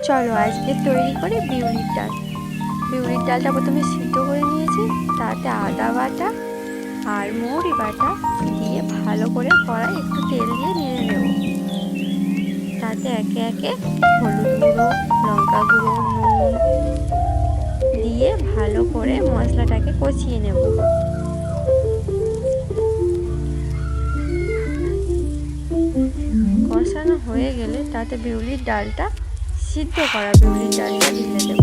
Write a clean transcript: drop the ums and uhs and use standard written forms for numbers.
চলো আজকে তৈরি করি বিউলির ডাল। বিউলির ডালটা প্রথমে সিদ্ধ করে নিয়েছি, তাতে আদা বাটা আর মৌরি বাটা দিয়ে ভালো করে কড়াই একটু তেল দিয়ে নেড়ে নেব। তাতে একে একে হলুদ গুঁড়ো, লঙ্কা গুঁড়ো, নুন দিয়ে ভালো করে মশলাটাকে কষিয়ে নেব। কষানো হয়ে গেলে তাতে বিউলির ডালটা, সিদ্ধ করা বিউলির ডালটা ঢেলে দেব।